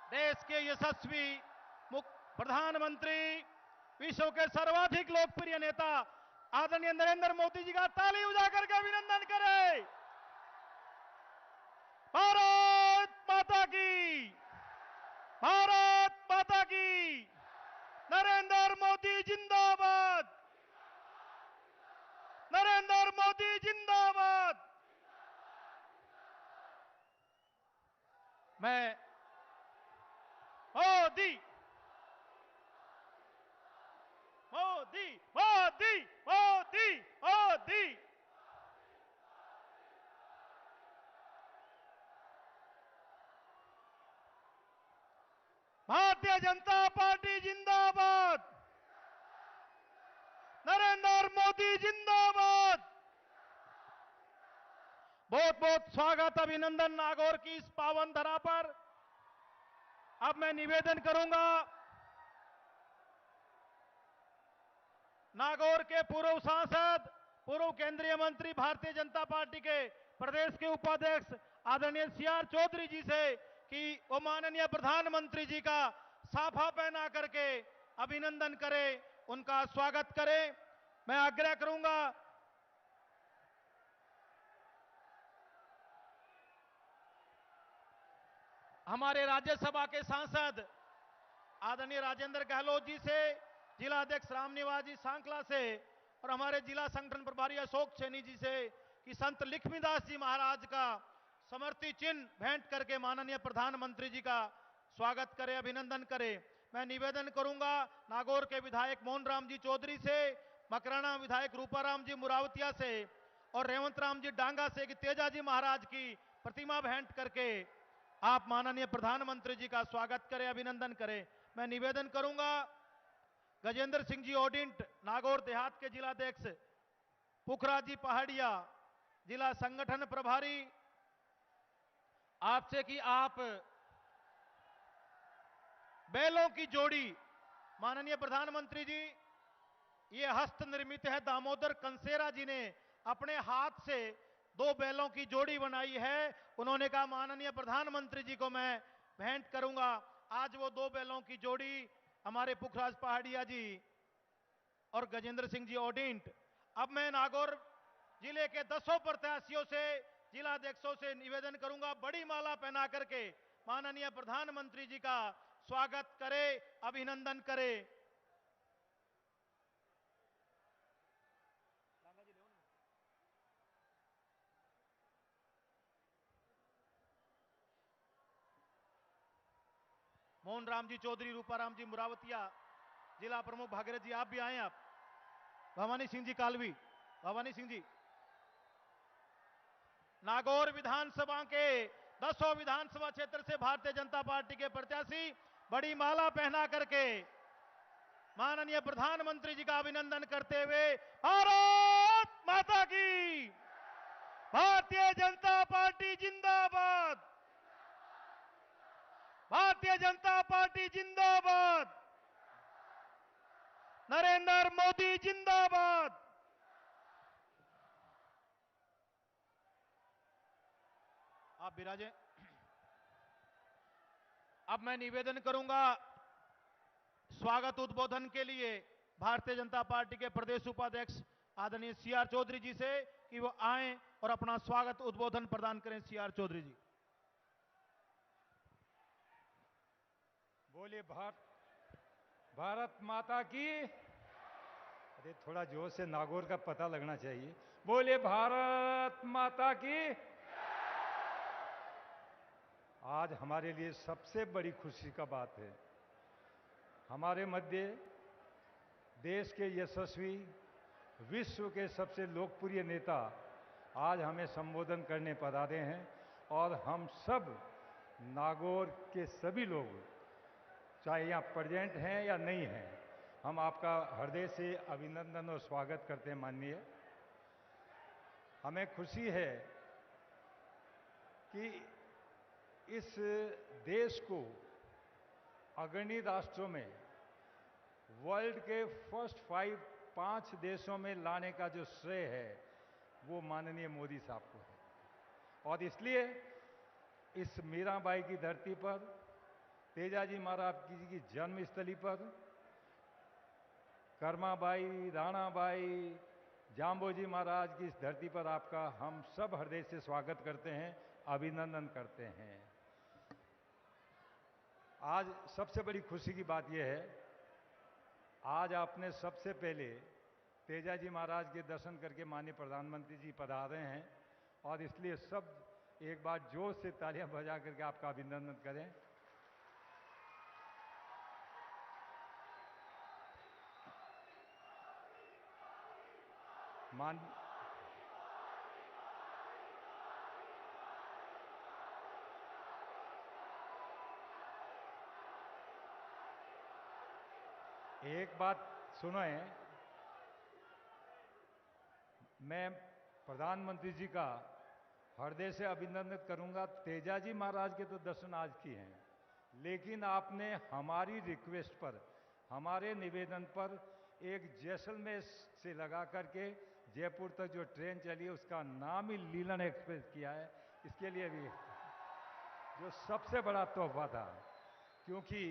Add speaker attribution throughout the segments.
Speaker 1: देश के यशस्वी प्रधानमंत्री, विश्व के सर्वाधिक लोकप्रिय नेता आदरणीय नरेंद्र मोदी जी का ताली बजाकर के अभिनंदन करें। भारत माता की, भारत माता की। नरेंद्र मोदी जिंदाबाद, नरेंद्र मोदी जिंदाबाद। मैं मोदी मोदी मोदी मोदी मोदी। भारतीय जनता पार्टी जिंदाबाद, नरेंद्र मोदी जिंदाबाद। बहुत बहुत स्वागत, अभिनंदन नागौर की इस पावन धरा पर। अब मैं निवेदन करूंगा नागौर के पूर्व सांसद, पूर्व केंद्रीय मंत्री, भारतीय जनता पार्टी के प्रदेश के उपाध्यक्ष आदरणीय सीआर चौधरी जी से कि वो माननीय प्रधानमंत्री जी का साफा पहना करके अभिनंदन करें, उनका स्वागत करें। मैं आग्रह करूंगा हमारे राज्यसभा के सांसद आदरणीय राजेंद्र गहलोत जी से, जिला अध्यक्ष रामनिवास जी सांकला से और हमारे जिला संगठन प्रभारी अशोक सैनी जी से कि संत लक्ष्मीदास जी महाराज का समर्ति चिन्ह भेंट करके माननीय प्रधानमंत्री जी का स्वागत करें, अभिनंदन करें। मैं निवेदन करूंगा नागौर के विधायक मोहन राम जी चौधरी से, मकराना विधायक रूपाराम जी मुरावतिया से और रेवंत राम जी डांगा से कि तेजा जी महाराज की प्रतिमा भेंट करके आप माननीय प्रधानमंत्री जी का स्वागत करें, अभिनंदन करें। मैं निवेदन करूंगा गजेंद्र सिंह जी ओडिंट, नागौर देहात के जिलाध्यक्ष, पुखराज जी पहाड़िया, जिला संगठन प्रभारी, आपसे कि आप बैलों की जोड़ी, माननीय प्रधानमंत्री जी, ये हस्त निर्मित है। दामोदर कंसेरा जी ने अपने हाथ से 2 बैलों की जोड़ी बनाई है। उन्होंने कहा माननीय प्रधानमंत्री जी को मैं भेंट करूंगा। आज वो 2 बैलों की जोड़ी हमारे पुखराज पहाड़िया जी और गजेंद्र सिंह जी ओडिंट। अब मैं नागौर जिले के 10 प्रत्याशियों से, जिलाध्यक्षों से निवेदन करूंगा बड़ी माला पहना करके माननीय प्रधानमंत्री जी का स्वागत करें, अभिनंदन करें। मोहन राम जी चौधरी, रूपाराम जी मुरावतिया, जिला प्रमुख भागीरथ जी आप भी आए। आप भवानी सिंह जी कालवी, भवानी सिंह जी। नागौर विधानसभा के 10 विधानसभा क्षेत्र से भारतीय जनता पार्टी के प्रत्याशी बड़ी माला पहना करके माननीय प्रधानमंत्री जी का अभिनंदन करते हुए भारत माता की, भारतीय जनता पार्टी जिंदाबाद, भारतीय जनता पार्टी जिंदाबाद, नरेंद्र मोदी जिंदाबाद। आप विराजें। अब मैं निवेदन करूंगा स्वागत उद्बोधन के लिए भारतीय जनता पार्टी के प्रदेश उपाध्यक्ष आदरणीय सीआर चौधरी जी से कि वो आए और अपना स्वागत उद्बोधन प्रदान करें। सीआर चौधरी जी।
Speaker 2: बोले भारत माता की। अरे थोड़ा जोर से नागौर का पता लगना चाहिए। बोले भारत माता की। आज हमारे लिए सबसे बड़ी खुशी का बात है, हमारे मध्य देश के यशस्वी, विश्व के सबसे लोकप्रिय नेता आज हमें संबोधन करने पधारे हैं और हम सब नागौर के सभी लोग, चाहे यहाँ प्रेजेंट हैं या नहीं हैं, हम आपका हृदय से अभिनंदन और स्वागत करते हैं। माननीय, हमें खुशी है कि इस देश को अग्रणी राष्ट्रों में, वर्ल्ड के फर्स्ट 5 देशों में लाने का जो श्रेय है वो माननीय मोदी साहब को है। और इसलिए इस मीराबाई की धरती पर तेजाजी महाराज की जन्मस्थली पर कर्माबाई, राणाबाई, जाम्बोजी महाराज की इस धरती पर आपका हम सब हृदय से स्वागत करते हैं, अभिनंदन करते हैं। आज सबसे बड़ी खुशी की बात यह है, आज आपने सबसे पहले तेजाजी महाराज के दर्शन करके माननीय प्रधानमंत्री जी पधारे हैं और इसलिए सब एक बार जोर से तालियां बजा करके आपका अभिनंदन करें। एक बात सुनो है, मैं प्रधानमंत्री जी का हृदय से अभिनंदन करूंगा। तेजाजी महाराज के तो दर्शन आज किए हैं, लेकिन आपने हमारी रिक्वेस्ट पर, हमारे निवेदन पर एक जैसलमेर से लगा करके जयपुर तक जो ट्रेन चली है उसका नाम ही लीलन एक्सप्रेस किया है। इसके लिए भी जो सबसे बड़ा तोहफा था, क्योंकि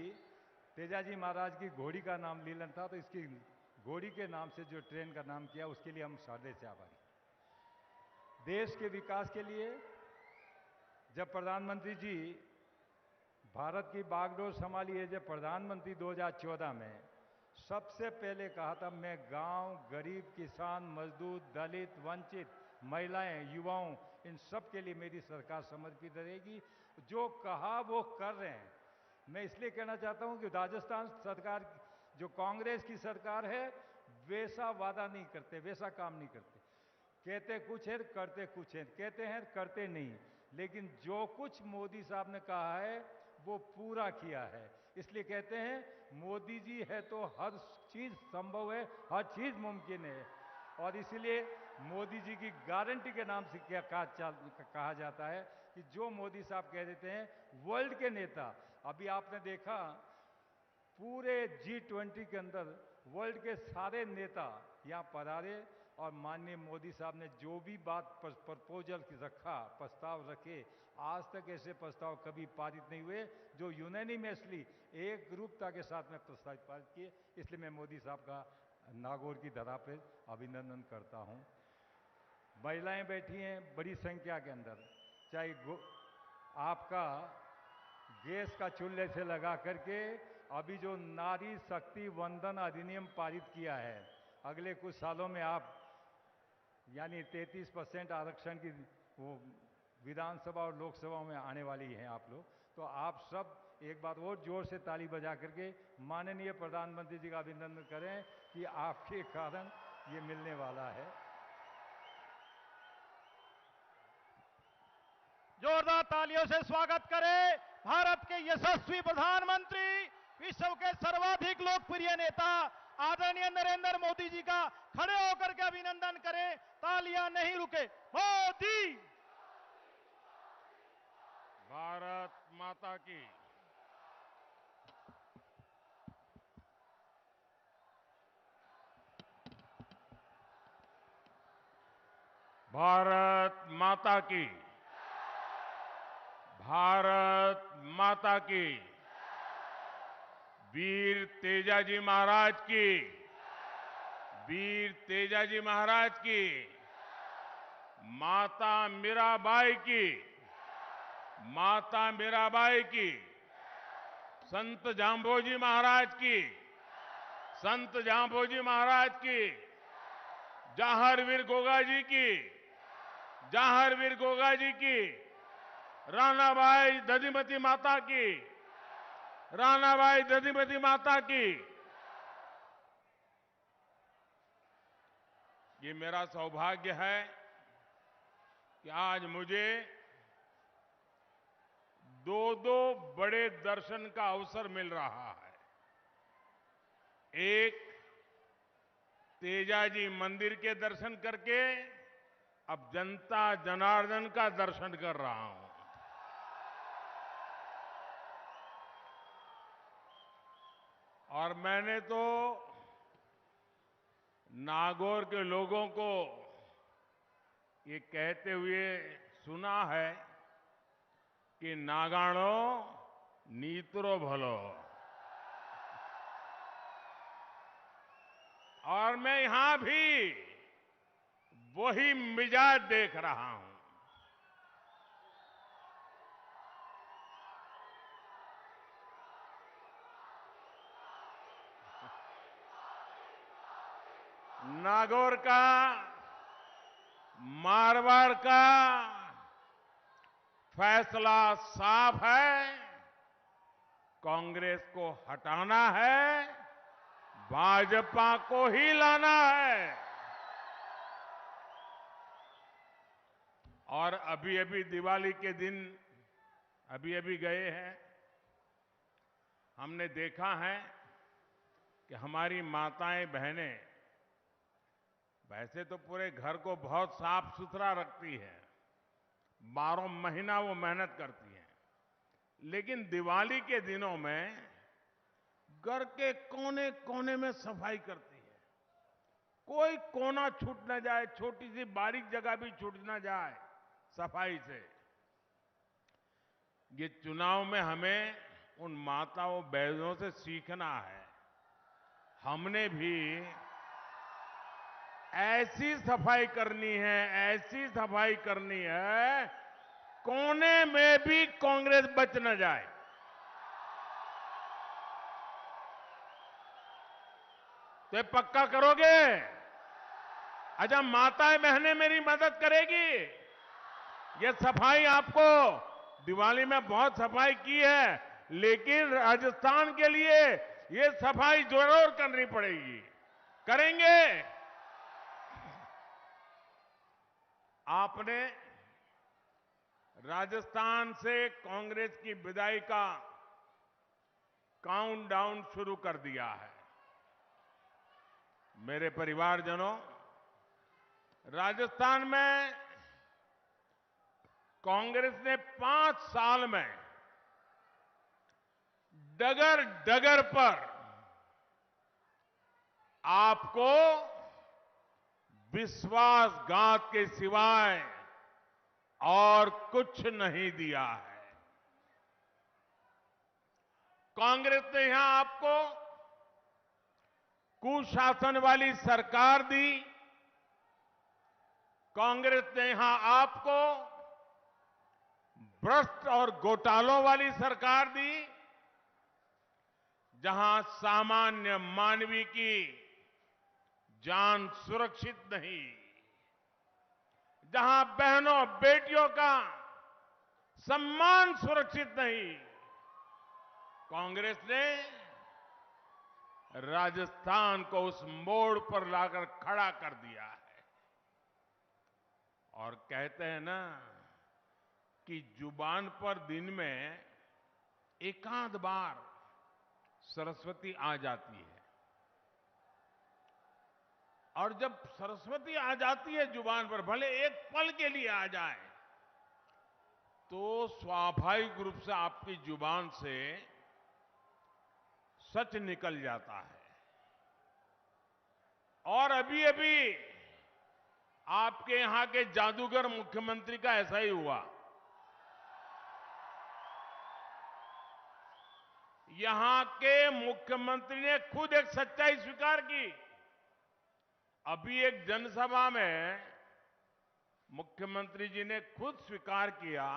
Speaker 2: तेजाजी महाराज की घोड़ी का नाम लीलन था, तो इसकी घोड़ी के नाम से जो ट्रेन का नाम किया उसके लिए हम हृदय से आभारी। देश के विकास के लिए जब प्रधानमंत्री जी भारत की बागडोर संभाली है, जब प्रधानमंत्री 2014 में सबसे पहले कहा था मैं गांव, गरीब, किसान, मजदूर, दलित, वंचित, महिलाएं, युवाओं, इन सब के लिए मेरी सरकार समर्पित रहेगी। जो कहा वो कर रहे हैं। मैं इसलिए कहना चाहता हूं कि राजस्थान सरकार जो कांग्रेस की सरकार है वैसा वादा नहीं करते, वैसा काम नहीं करते। कहते कुछ है करते कुछ है, कहते हैं करते नहीं। लेकिन जो कुछ मोदी साहब ने कहा है वो पूरा किया है। इसलिए कहते हैं मोदी जी है तो हर चीज संभव है, हर चीज मुमकिन है। और इसलिए मोदी जी की गारंटी के नाम से क्या कहा जाता है कि जो मोदी साहब कह देते हैं वर्ल्ड के नेता। अभी आपने देखा पूरे G20 के अंदर वर्ल्ड के सारे नेता यहाँ पधारे और माननीय मोदी साहब ने जो भी बात प्रपोजल रखा, प्रस्ताव रखे, आज तक ऐसे प्रस्ताव कभी पारित नहीं हुए जो यूनानिमसली एक ग्रुपता के साथ में प्रस्ताव पारित किए। इसलिए मैं मोदी साहब का नागौर की धरा पर अभिनंदन करता हूँ। महिलाएं बैठी हैं बड़ी संख्या के अंदर, चाहे आपका गैस का चूल्हे से लगा करके अभी जो नारी शक्ति वंदन अधिनियम पारित किया है, अगले कुछ सालों में आप यानी 33% आरक्षण की वो विधानसभा और लोकसभा में आने वाली हैं आप लोग। तो आप सब एक बार और जोर से ताली बजा करके माननीय प्रधानमंत्री जी का अभिनंदन करें कि आपके कारण ये मिलने वाला है।
Speaker 1: जोरदार तालियों से स्वागत करें भारत के यशस्वी प्रधानमंत्री, विश्व के सर्वाधिक लोकप्रिय नेता आदरणीय नरेंद्र मोदी जी का खड़े होकर के अभिनंदन करें। तालियां नहीं रुके। मोदी
Speaker 3: भारत माता की। भारत माता की। भारत माता की। वीर तेजाजी महाराज की। वीर तेजाजी महाराज की। माता मीराबाई की। माता मीराबाई की। संत जाम्बोजी महाराज की। संत जाम्बोजी महाराज की। जवाहरवीर गोगा जी की। जवाहरवीर गोगा जी की। राणाबाई दधिमती माता की। राणाबाई दधिमती माता की। ये मेरा सौभाग्य है कि आज मुझे दो बड़े दर्शन का अवसर मिल रहा है। एक तेजाजी मंदिर के दर्शन करके अब जनता जनार्दन का दर्शन कर रहा हूं। और मैंने तो नागौर के लोगों को ये कहते हुए सुना है कि नागाणो नीतरो भलो। और मैं यहां भी वही मिजाज देख रहा हूं। नागौर का, मारवाड़ का फैसला साफ है। कांग्रेस को हटाना है, भाजपा को ही लाना है। और अभी अभी दिवाली के दिन अभी गए हैं। हमने देखा है कि हमारी माताएं बहनें वैसे तो पूरे घर को बहुत साफ सुथरा रखती है, 12 महीना वो मेहनत करती हैं, लेकिन दिवाली के दिनों में घर के कोने कोने में सफाई करती है। कोई कोना छूट न जाए, छोटी सी बारीक जगह भी छूट न जाए सफाई से। ये चुनाव में हमें उन माताओं बहनों से सीखना है। हमने भी ऐसी सफाई करनी है, ऐसी सफाई करनी है, कोने में भी कांग्रेस बच न जाए। तो ये पक्का करोगे? अच्छा, माताएं बहनें मेरी मदद करेगी। ये सफाई आपको दिवाली में बहुत सफाई की है, लेकिन राजस्थान के लिए ये सफाई जरूर करनी पड़ेगी। करेंगे? आपने राजस्थान से कांग्रेस की विदाई का काउंटडाउन शुरू कर दिया है। मेरे परिवारजनों, राजस्थान में कांग्रेस ने 5 साल में डगर डगर पर आपको विश्वासघात के सिवाय और कुछ नहीं दिया है। कांग्रेस ने यहां आपको कुशासन वाली सरकार दी। कांग्रेस ने यहां आपको भ्रष्ट और घोटालों वाली सरकार दी, जहां सामान्य मानवी की जान सुरक्षित नहीं, जहां बहनों बेटियों का सम्मान सुरक्षित नहीं। कांग्रेस ने राजस्थान को उस मोड़ पर लाकर खड़ा कर दिया है। और कहते हैं ना कि जुबान पर दिन में एकाध बार सरस्वती आ जाती है, और जब सरस्वती आ जाती है जुबान पर, भले एक पल के लिए आ जाए, तो स्वाभाविक रूप से आपकी जुबान से सच निकल जाता है। और अभी अभी आपके यहां के जादूगर मुख्यमंत्री का ऐसा ही हुआ। यहां के मुख्यमंत्री ने खुद एक सच्चाई स्वीकार की। अभी एक जनसभा में मुख्यमंत्री जी ने खुद स्वीकार किया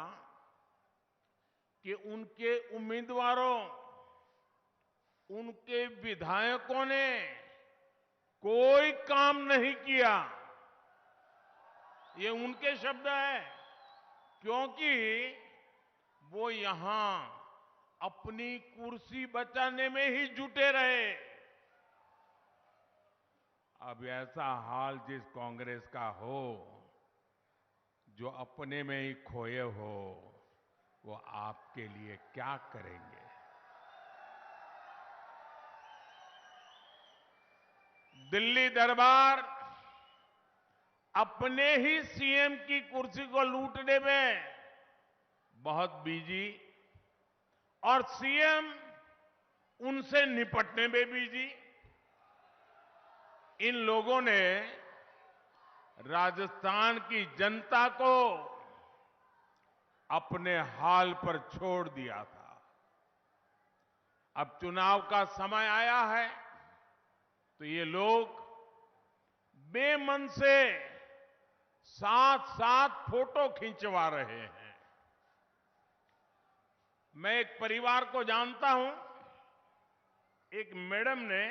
Speaker 3: कि उनके उम्मीदवारों, उनके विधायकों ने कोई काम नहीं किया। ये उनके शब्द हैं, क्योंकि वो यहां अपनी कुर्सी बचाने में ही जुटे रहे। अब ऐसा हाल जिस कांग्रेस का हो, जो अपने में ही खोए हो, वो आपके लिए क्या करेंगे? दिल्ली दरबार अपने ही सीएम की कुर्सी को लूटने में बहुत बिजी, और सीएम उनसे निपटने में बिजी। इन लोगों ने राजस्थान की जनता को अपने हाल पर छोड़ दिया था। अब चुनाव का समय आया है तो ये लोग बेमन से साथ साथ फोटो खिंचवा रहे हैं। मैं एक परिवार को जानता हूं, एक मैडम ने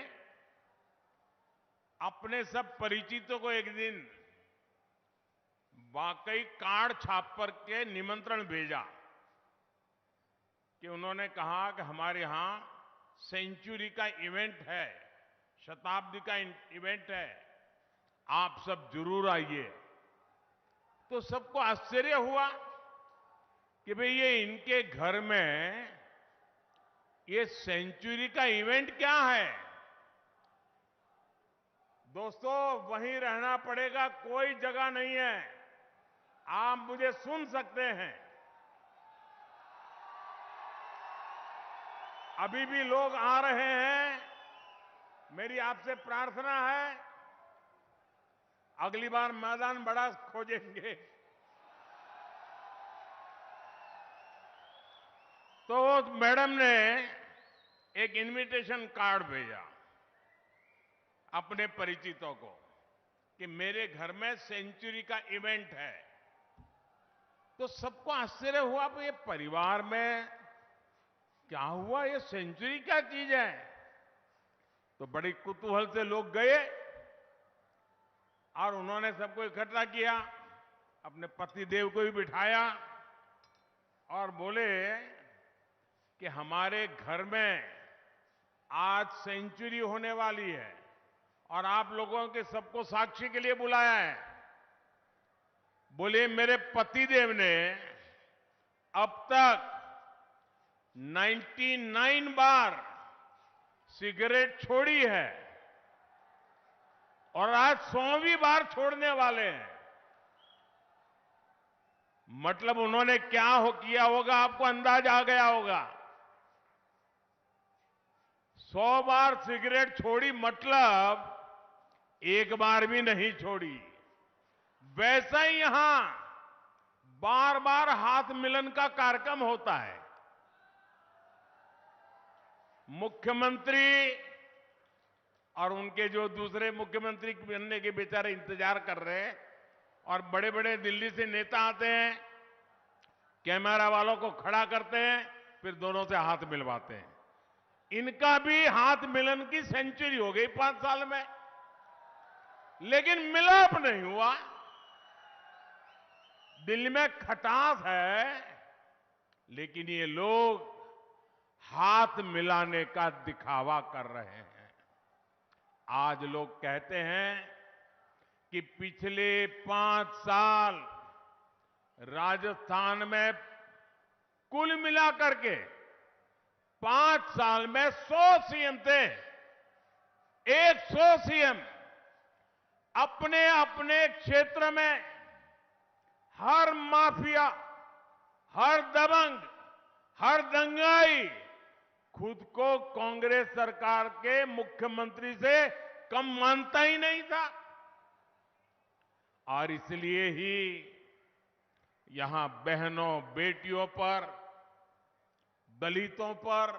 Speaker 3: अपने सब परिचितों को एक दिन वाकई कार्ड छाप पर के निमंत्रण भेजा कि उन्होंने कहा कि हमारे यहां सेंचुरी का इवेंट है, शताब्दी का इवेंट है, आप सब जरूर आइए। तो सबको आश्चर्य हुआ कि भाई ये इनके घर में ये सेंचुरी का इवेंट क्या है। दोस्तों, वहीं रहना पड़ेगा, कोई जगह नहीं है, आप मुझे सुन सकते हैं। अभी भी लोग आ रहे हैं। मेरी आपसे प्रार्थना है, अगली बार मैदान बड़ा खोजेंगे तो मैडम ने एक इनविटेशन कार्ड भेजा अपने परिचितों को कि मेरे घर में सेंचुरी का इवेंट है। तो सबको आश्चर्य हुआ कि ये परिवार में क्या हुआ, ये सेंचुरी क्या चीज है। तो बड़ी कुतूहल से लोग गए और उन्होंने सबको इकट्ठा किया, अपने पतिदेव को भी बिठाया और बोले कि हमारे घर में आज सेंचुरी होने वाली है और आप लोगों के सबको साक्षी के लिए बुलाया है। बोले मेरे पतिदेव ने अब तक 99 बार सिगरेट छोड़ी है और आज 100वीं बार छोड़ने वाले हैं। मतलब उन्होंने क्या किया होगा, आपको अंदाज आ गया होगा। 100 बार सिगरेट छोड़ी मतलब एक बार भी नहीं छोड़ी। वैसा ही यहां बार बार हाथ मिलन का कार्यक्रम होता है। मुख्यमंत्री और उनके जो दूसरे मुख्यमंत्री बनने के बेचारे इंतजार कर रहे हैं और बड़े बड़े दिल्ली से नेता आते हैं, कैमरा वालों को खड़ा करते हैं, फिर दोनों से हाथ मिलवाते हैं। इनका भी हाथ मिलन की सेंचुरी हो गई 5 साल में, लेकिन मिलाप नहीं हुआ। दिल में खटास है, लेकिन ये लोग हाथ मिलाने का दिखावा कर रहे हैं। आज लोग कहते हैं कि पिछले 5 साल राजस्थान में कुल मिलाकर के 5 साल में 100 सीएम थे। 100 सीएम अपने अपने क्षेत्र में हर माफिया, हर दबंग, हर दंगाई खुद को कांग्रेस सरकार के मुख्यमंत्री से कम मानता ही नहीं था। और इसलिए ही यहां बहनों बेटियों पर, दलितों पर,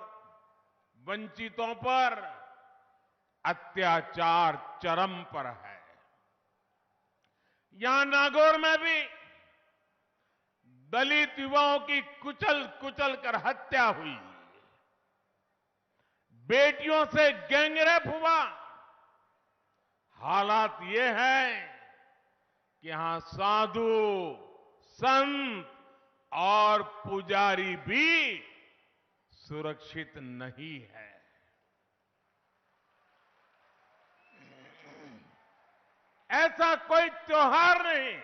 Speaker 3: वंचितों पर अत्याचार चरम पर है। यहां नागौर में भी दलित युवाओं की कुचल कुचल कर हत्या हुई, बेटियों से गैंगरेप हुआ। हालात ये है कि यहां साधु, संत और पुजारी भी सुरक्षित नहीं है। ऐसा कोई त्योहार नहीं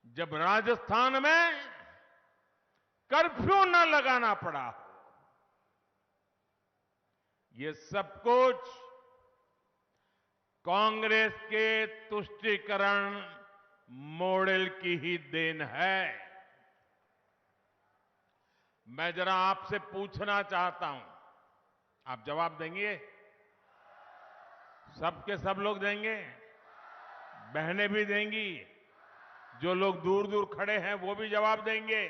Speaker 3: जब राजस्थान में कर्फ्यू न लगाना पड़ा। ये सब कुछ कांग्रेस के तुष्टीकरण मॉडल की ही देन है। मैं जरा आपसे पूछना चाहता हूं, आप जवाब देंगे? सबके सब लोग देंगे? बहनें भी देंगी, जो लोग दूर दूर खड़े हैं वो भी जवाब देंगे।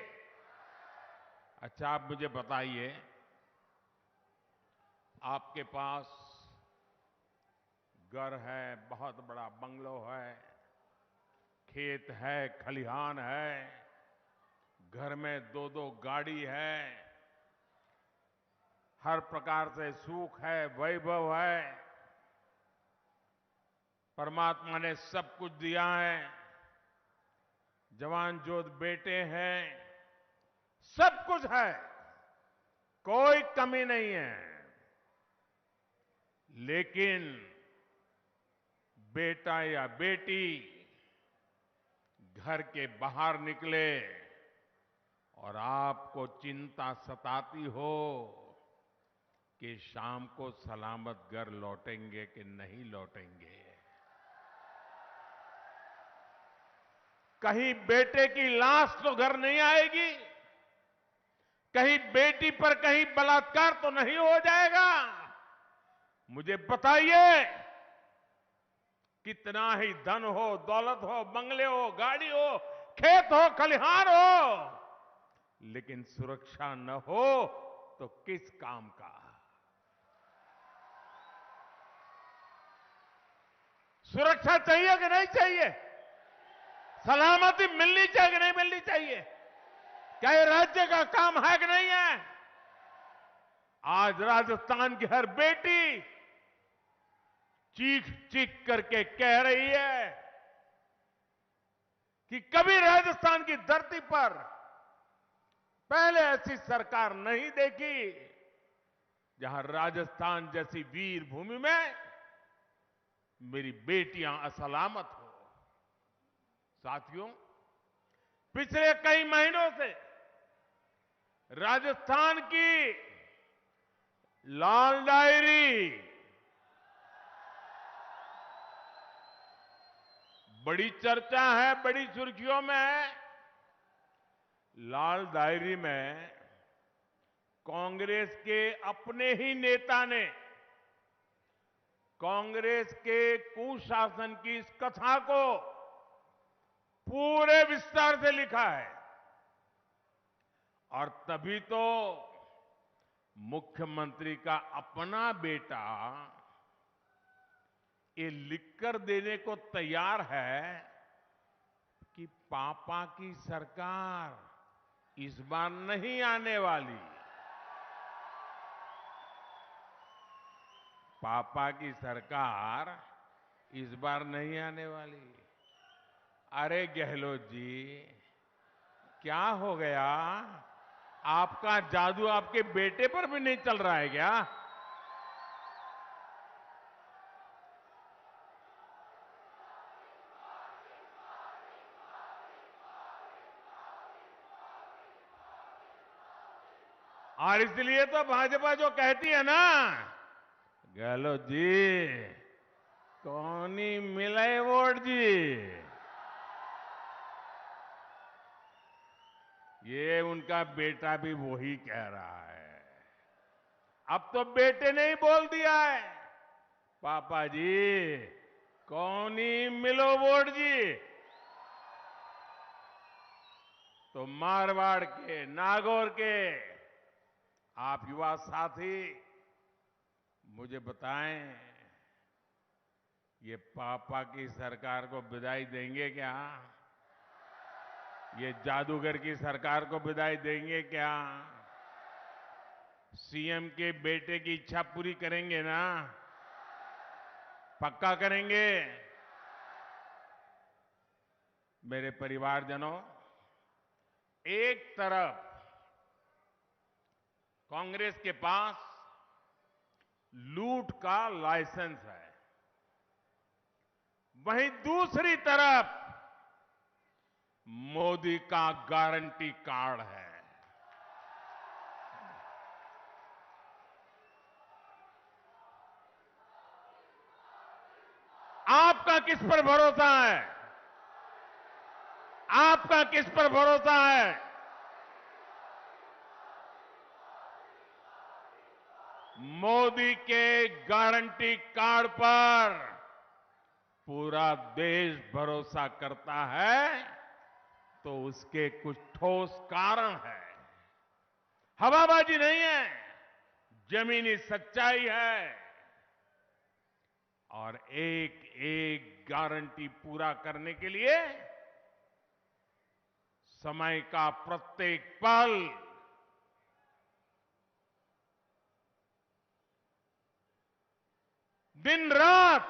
Speaker 3: अच्छा, आप मुझे बताइए आपके पास घर है, बहुत बड़ा बंगलो है, खेत है, खलिहान है, घर में दो दो गाड़ी है, हर प्रकार से सुख है, वैभव है, परमात्मा ने सब कुछ दिया है, जवान जोध बेटे हैं, सब कुछ है, कोई कमी नहीं है। लेकिन बेटा या बेटी घर के बाहर निकले और आपको चिंता सताती हो कि शाम को सलामत घर लौटेंगे कि नहीं लौटेंगे। कहीं बेटे की लाश तो घर नहीं आएगी, कहीं बेटी पर कहीं बलात्कार तो नहीं हो जाएगा। मुझे बताइए, कितना ही धन हो, दौलत हो, बंगले हो, गाड़ी हो, खेत हो, खलिहान हो, लेकिन सुरक्षा न हो तो किस काम का। सुरक्षा चाहिए कि नहीं चाहिए? सलामती मिलनी चाहिए कि नहीं मिलनी चाहिए? क्या ये राज्य का काम है कि नहीं है? आज राजस्थान की हर बेटी चीख चीख करके कह रही है कि कभी राजस्थान की धरती पर पहले ऐसी सरकार नहीं देखी जहां राजस्थान जैसी वीर भूमि में मेरी बेटियां असलामत हो। साथियों, पिछले कई महीनों से राजस्थान की लाल डायरी बड़ी चर्चा है, बड़ी सुर्खियों में है। लाल डायरी में कांग्रेस के अपने ही नेता ने कांग्रेस के कुशासन की इस कथा को पूरे विस्तार से लिखा है। और तभी तो मुख्यमंत्री का अपना बेटा ये लिखकर देने को तैयार है कि पापा की सरकार इस बार नहीं आने वाली। पापा की सरकार इस बार नहीं आने वाली। अरे गहलोत जी, क्या हो गया? आपका जादू आपके बेटे पर भी नहीं चल रहा है क्या? और इसलिए तो भाजपा जो कहती है ना, गहलोत जी कौनी मिले वोट जी, ये उनका बेटा भी वही कह रहा है। अब तो बेटे ने ही बोल दिया है, पापा जी कौनी मिलो वोट जी। तो मारवाड़ के, नागौर के आप युवा साथी मुझे बताएं, ये पापा की सरकार को विदाई देंगे क्या? ये जादूगर की सरकार को विदाई देंगे क्या? सीएम के बेटे की इच्छा पूरी करेंगे ना? पक्का करेंगे? मेरे परिवारजनों, एक तरफ कांग्रेस के पास लूट का लाइसेंस है, वहीं दूसरी तरफ मोदी का गारंटी कार्ड है। आपका किस पर भरोसा है? आपका किस पर भरोसा है? मोदी के गारंटी कार्ड पर पूरा देश भरोसा करता है, तो उसके कुछ ठोस कारण है। हवाबाजी नहीं है, जमीनी सच्चाई है और एक एक गारंटी पूरा करने के लिए समय का प्रत्येक पल दिन रात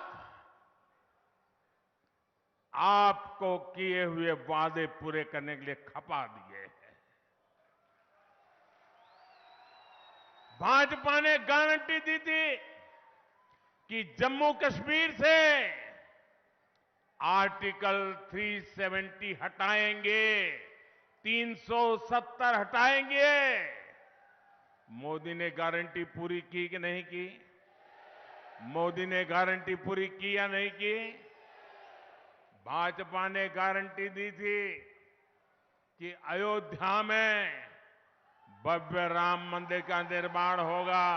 Speaker 3: आपको किए हुए वादे पूरे करने के लिए खपा दिए हैं। भाजपा ने गारंटी दी थी कि जम्मू कश्मीर से आर्टिकल 370 हटाएंगे, 370 हटाएंगे। मोदी ने गारंटी पूरी की कि नहीं की? मोदी ने गारंटी पूरी की या नहीं की? भाजपा ने गारंटी दी थी कि अयोध्या में भव्य राम मंदिर का निर्माण होगा।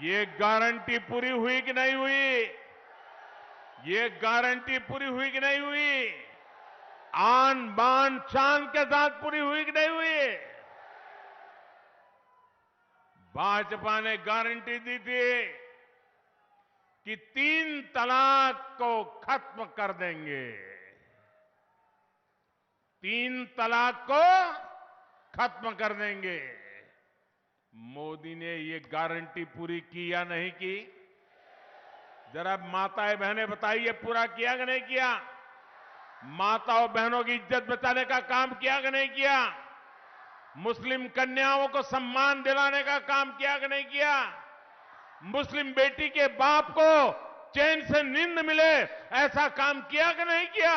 Speaker 3: ये गारंटी पूरी हुई कि नहीं हुई? ये गारंटी पूरी हुई कि नहीं हुई? आन बान शान के साथ पूरी हुई कि नहीं हुई? भाजपा ने गारंटी दी थी कि 3 तलाक को खत्म कर देंगे। 3 तलाक को खत्म कर देंगे। मोदी ने ये गारंटी पूरी की या नहीं की? जरा माताएं बहनें बताइए, पूरा किया कि नहीं किया? माताओं बहनों की इज्जत बचाने का काम किया कि नहीं किया? मुस्लिम कन्याओं को सम्मान दिलाने का काम किया कि नहीं किया? मुस्लिम बेटी के बाप को चैन से नींद मिले ऐसा काम किया कि नहीं किया?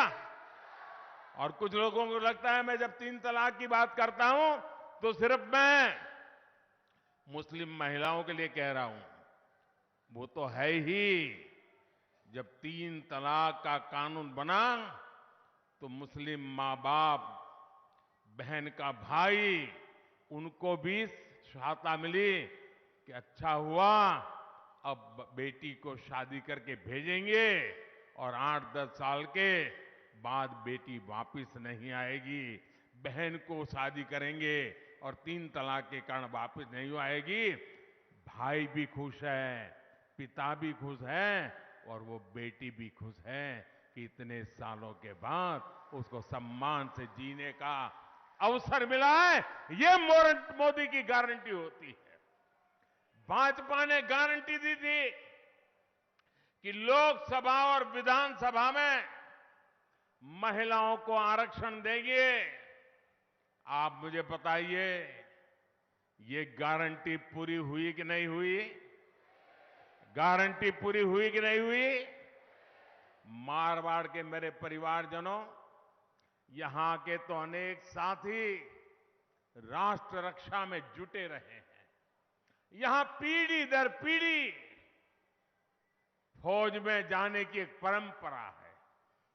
Speaker 3: और कुछ लोगों को लगता है मैं जब 3 तलाक की बात करता हूं तो सिर्फ मैं मुस्लिम महिलाओं के लिए कह रहा हूं। वो तो है ही। जब 3 तलाक का कानून बना तो मुस्लिम मां बाप, बहन का भाई, उनको भी सहायता मिली कि अच्छा हुआ अब बेटी को शादी करके भेजेंगे और 8-10 साल के बाद बेटी वापिस नहीं आएगी। बहन को शादी करेंगे और 3 तलाक के कारण वापिस नहीं आएगी। भाई भी खुश है, पिता भी खुश है और वो बेटी भी खुश है कि इतने सालों के बाद उसको सम्मान से जीने का अवसर मिला है। ये मोदी की गारंटी होती है। भाजपा ने गारंटी दी थी कि लोकसभा और विधानसभा में महिलाओं को आरक्षण देंगे। आप मुझे बताइए, ये गारंटी पूरी हुई कि नहीं हुई? गारंटी पूरी हुई कि नहीं हुई? मारवाड़ के मेरे परिवारजनों, यहां के तो अनेक साथी राष्ट्र रक्षा में जुटे रहे हैं। यहां पीढ़ी दर पीढ़ी फौज में जाने की एक परंपरा है।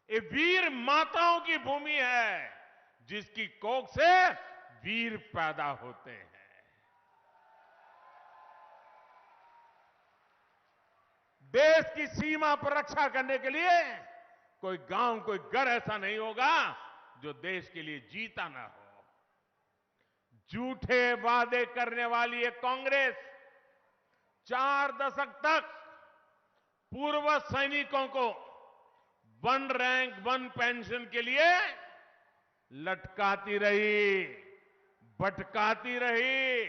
Speaker 3: ये वीर माताओं की भूमि है जिसकी कोख से वीर पैदा होते हैं। देश की सीमा पर रक्षा करने के लिए कोई गांव, कोई घर ऐसा नहीं होगा जो देश के लिए जीता ना हो। झूठे वादे करने वाली ये कांग्रेस 4 दशक तक पूर्व सैनिकों को 1 रैंक 1 पेंशन के लिए लटकाती रही, भटकाती रही।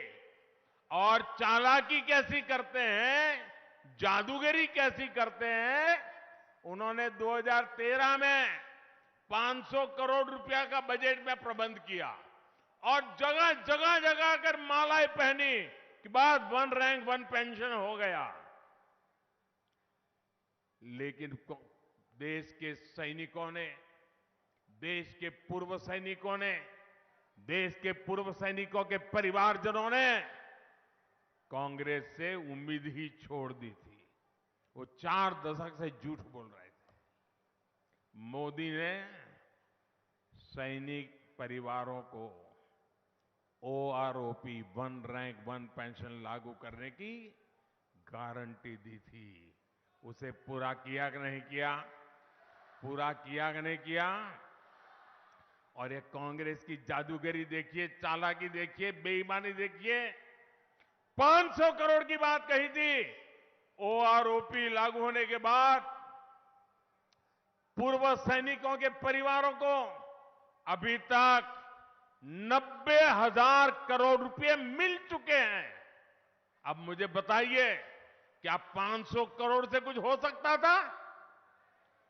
Speaker 3: और चालाकी कैसी करते हैं, जादूगरी कैसी करते हैं। उन्होंने 2013 में 500 करोड़ रुपया का बजट में प्रबंध किया और जगह जगह जगह कर मालाएं पहनी कि बाद 1 रैंक 1 पेंशन हो गया। लेकिन देश के सैनिकों ने, देश के पूर्व सैनिकों ने, देश के पूर्व सैनिकों के परिवारजनों ने कांग्रेस से उम्मीद ही छोड़ दी थी। वो 4 दशक से झूठ बोल रहे थे। मोदी ने सैनिक परिवारों को OROP 1 रैंक 1 पेंशन लागू करने की गारंटी दी थी। उसे पूरा किया कि नहीं किया? पूरा किया कि नहीं किया? और ये कांग्रेस की जादूगरी देखिए, चालाकी देखिए, बेईमानी देखिए। 500 करोड़ की बात कही थी। ओआरओपी लागू होने के बाद पूर्व सैनिकों के परिवारों को अभी तक 90,000 करोड़ रुपए मिल चुके हैं। अब मुझे बताइए, क्या 500 करोड़ से कुछ हो सकता था?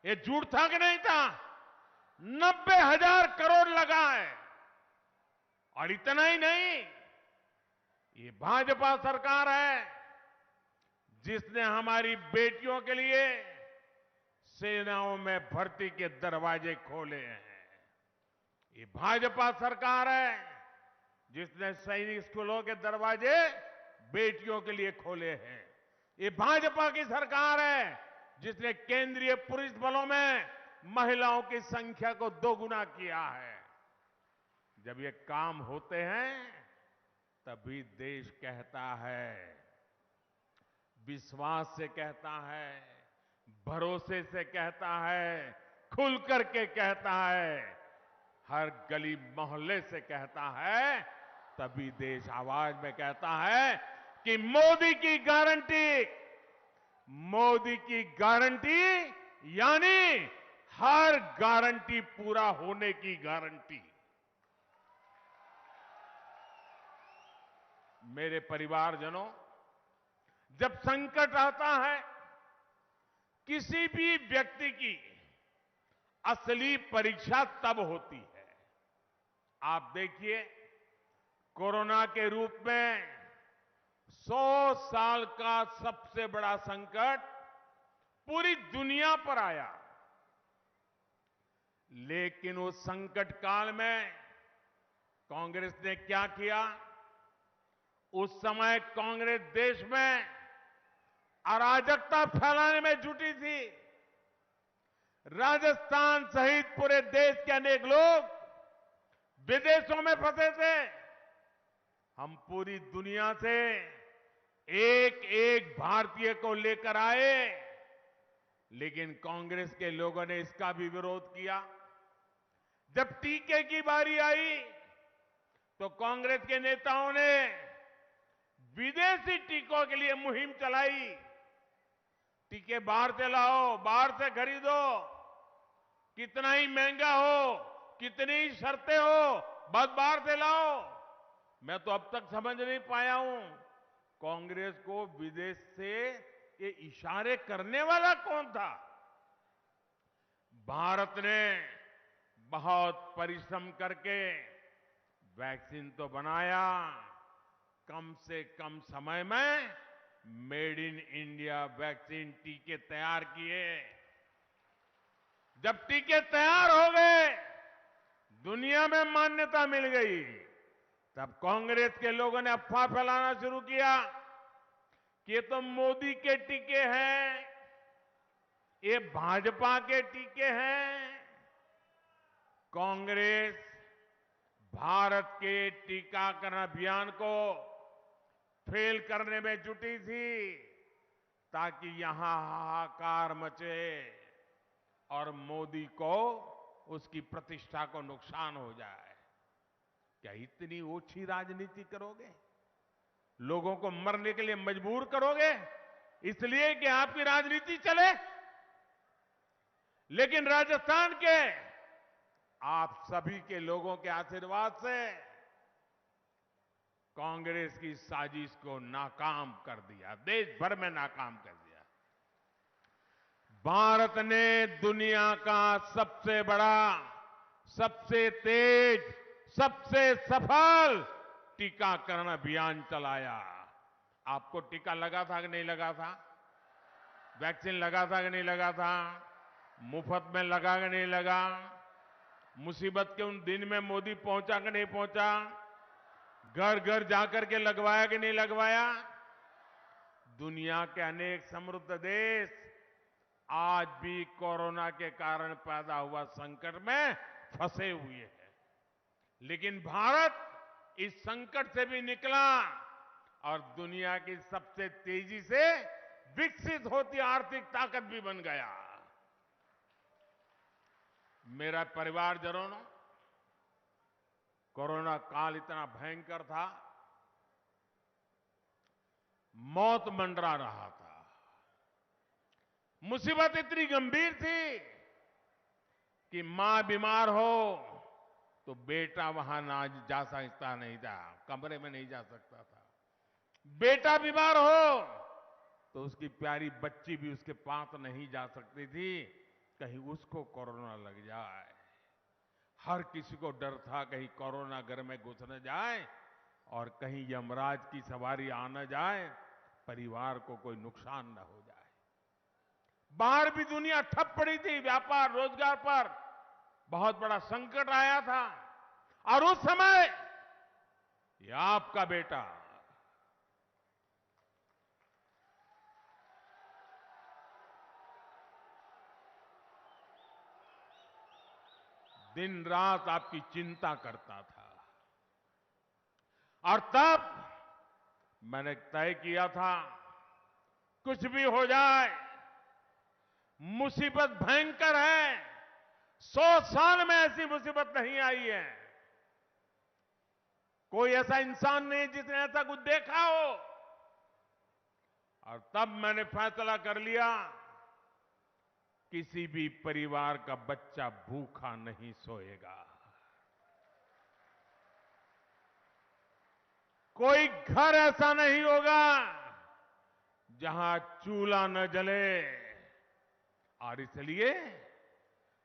Speaker 3: ये झूठ था कि नहीं था? 90,000 करोड़ लगा है। और इतना ही नहीं, ये भाजपा सरकार है जिसने हमारी बेटियों के लिए सेनाओं में भर्ती के दरवाजे खोले हैं। ये भाजपा सरकार है जिसने सैनिक स्कूलों के दरवाजे बेटियों के लिए खोले हैं। ये भाजपा की सरकार है जिसने केंद्रीय पुलिस बलों में महिलाओं की संख्या को दोगुना किया है। जब ये काम होते हैं तभी देश कहता है, विश्वास से कहता है, भरोसे से कहता है, खुल करके कहता है, हर गली मोहल्ले से कहता है, तभी देश आवाज में कहता है कि मोदी की गारंटी यानी हर गारंटी पूरा होने की गारंटी। मेरे परिवारजनों, जब संकट आता है, किसी भी व्यक्ति की असली परीक्षा तब होती है। आप देखिए, कोरोना के रूप में 100 साल का सबसे बड़ा संकट पूरी दुनिया पर आया, लेकिन उस संकट काल में कांग्रेस ने क्या किया? उस समय कांग्रेस देश में अराजकता फैलाने में जुटी थी। राजस्थान सहित पूरे देश के अनेक लोग विदेशों में फंसे थे। हम पूरी दुनिया से एक एक भारतीय को लेकर आए, लेकिन कांग्रेस के लोगों ने इसका भी विरोध किया। जब टीके की बारी आई तो कांग्रेस के नेताओं ने विदेशी टीकों के लिए मुहिम चलाई। टीके बाहर से लाओ, बाहर से खरीदो, कितना ही महंगा हो, कितनी ही शर्तें हो, बस बाहर से लाओ। मैं तो अब तक समझ नहीं पाया हूं, कांग्रेस को विदेश से ये इशारे करने वाला कौन था? भारत ने बहुत परिश्रम करके वैक्सीन तो बनाया, कम से कम समय में मेड इन इंडिया वैक्सीन टीके तैयार किए। जब टीके तैयार हो गए, दुनिया में मान्यता मिल गई, तब कांग्रेस के लोगों ने अफवाह फैलाना शुरू किया कि ये तो मोदी के टीके हैं, ये भाजपा के टीके हैं। कांग्रेस भारत के टीकाकरण अभियान को फेल करने में जुटी थी ताकि यहां हाहाकार मचे और मोदी को उसकी प्रतिष्ठा को नुकसान हो जाए। क्या इतनी ओछी राजनीति करोगे? लोगों को मरने के लिए मजबूर करोगे इसलिए कि आपकी राजनीति चले? लेकिन राजस्थान के आप सभी के लोगों के आशीर्वाद से कांग्रेस की साजिश को नाकाम कर दिया, देश भर में नाकाम कर दिया। भारत ने दुनिया का सबसे बड़ा, सबसे तेज, सबसे सफल टीकाकरण अभियान चलाया। आपको टीका लगा था कि नहीं लगा था? वैक्सीन लगा था कि नहीं लगा था? मुफ्त में लगा कि नहीं लगा? मुसीबत के उन दिन में मोदी पहुंचा कि नहीं पहुंचा? घर घर जाकर के लगवाया कि नहीं लगवाया? दुनिया के अनेक समृद्ध देश आज भी कोरोना के कारण पैदा हुआ संकट में फंसे हुए हैं, लेकिन भारत इस संकट से भी निकला और दुनिया की सबसे तेजी से विकसित होती आर्थिक ताकत भी बन गया। मेरा परिवारजनों, कोरोना काल इतना भयंकर था, मौत मंडरा रहा था। मुसीबत इतनी गंभीर थी कि मां बीमार हो तो बेटा वहां ना जा सकता नहीं था, कमरे में नहीं जा सकता था। बेटा बीमार हो तो उसकी प्यारी बच्ची भी उसके पास नहीं जा सकती थी, कहीं उसको कोरोना लग जाए। हर किसी को डर था कहीं कोरोना घर में घुस न जाए और कहीं यमराज की सवारी आ न जाए, परिवार को कोई नुकसान न हो जाए। बाहर भी दुनिया ठप पड़ी थी, व्यापार रोजगार पर बहुत बड़ा संकट आया था। और उस समय ये आपका बेटा दिन रात आपकी चिंता करता था। और तब मैंने तय किया था, कुछ भी हो जाए, मुसीबत भयंकर है, 100 साल में ऐसी मुसीबत नहीं आई है, कोई ऐसा इंसान नहीं जिसने ऐसा कुछ देखा हो। और तब मैंने फैसला कर लिया, किसी भी परिवार का बच्चा भूखा नहीं सोएगा, कोई घर ऐसा नहीं होगा जहां चूल्हा न जले। और इसलिए